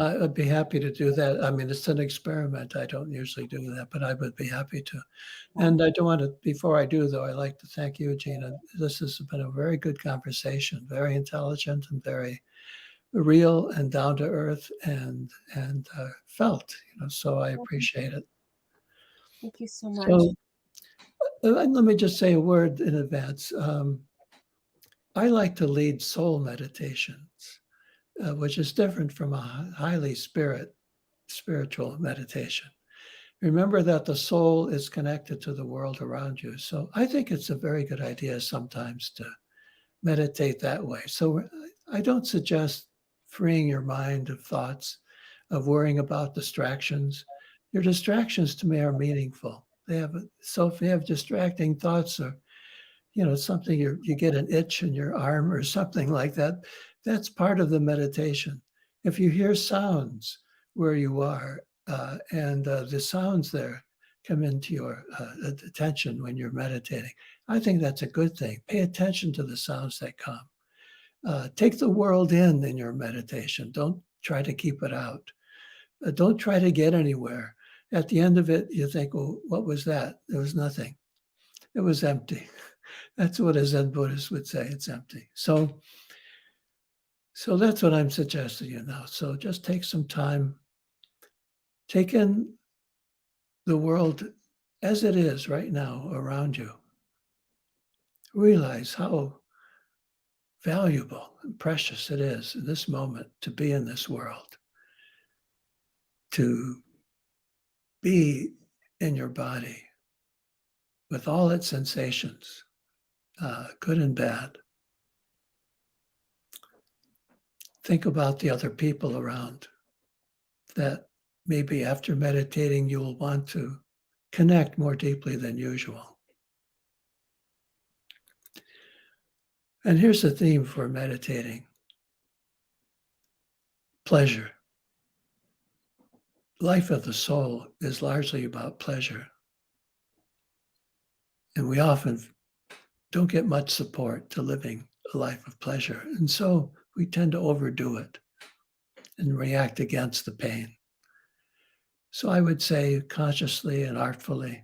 I'd be happy to do that. I mean, it's an experiment. I don't usually do that, but I would be happy to. And I do want to, before I do, though, I'd like to thank you, Gina. This has been a very good conversation, very intelligent and very real and down to earth and felt. So I appreciate it. Thank you so much. So let me just say a word in advance. I like to lead soul meditations, which is different from a highly spiritual meditation. Remember that the soul is connected to the world around you. So I think it's a very good idea sometimes to meditate that way. So I don't suggest freeing your mind of thoughts, of worrying about distractions. Your distractions to me are meaningful. So if you have distracting thoughts or something you get an itch in your arm or something like that, that's part of the meditation. If you hear sounds where you are and the sounds there come into your attention when you're meditating, I think that's a good thing. Pay attention to the sounds that come. Take the world in your meditation. Don't try to keep it out. Don't try to get anywhere. At the end of it, you think, well, what was that? There was nothing. It was empty. That's what a Zen Buddhist would say. It's empty. So that's what I'm suggesting you now. So just take some time, take in the world as it is right now around you. Realize how valuable and precious it is in this moment to be in this world, to be in your body with all its sensations, good and bad. Think about the other people around that maybe after meditating you will want to connect more deeply than usual. And here's the theme for meditating: pleasure. Life of the soul is largely about pleasure. And we often don't get much support to living a life of pleasure. And so we tend to overdo it and react against the pain. So I would say consciously and artfully,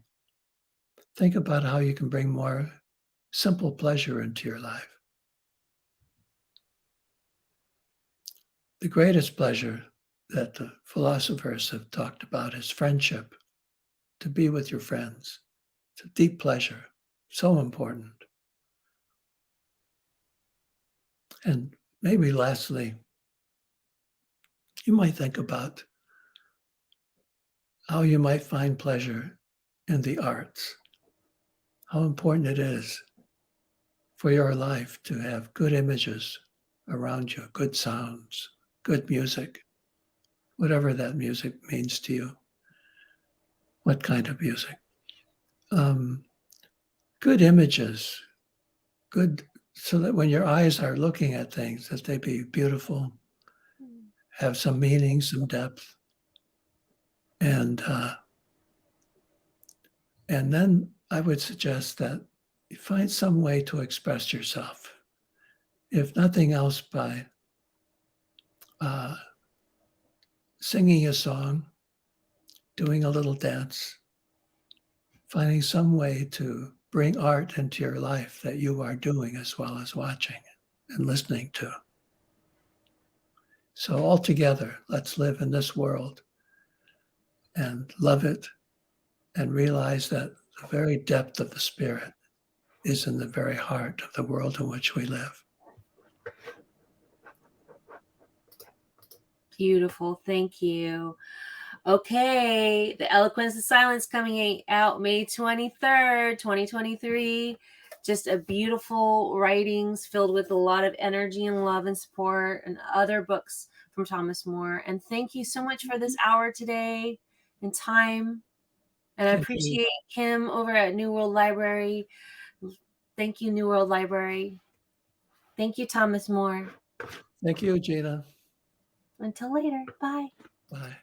think about how you can bring more simple pleasure into your life. The greatest pleasure that the philosophers have talked about is friendship, to be with your friends. It's a deep pleasure, so important. And maybe lastly, you might think about how you might find pleasure in the arts, how important it is for your life to have good images around you, good sounds, good music, whatever that music means to you, what kind of music. Good images, good, so that when your eyes are looking at things, that they be beautiful, have some meaning, some depth. And then I would suggest that you find some way to express yourself, if nothing else by singing a song, doing a little dance, finding some way to bring art into your life that you are doing as well as watching and listening to. So altogether, let's live in this world and love it and realize that the very depth of the spirit is in the very heart of the world in which we live. Beautiful. Thank you. Okay. The Eloquence of Silence coming out May 23rd, 2023. Just a beautiful writings filled with a lot of energy and love and support, and other books from Thomas More. And thank you so much for this hour today and time. And I appreciate Kim over at New World Library. Thank you, New World Library. Thank you, Thomas More. Thank you, Gina. Until later. Bye. Bye.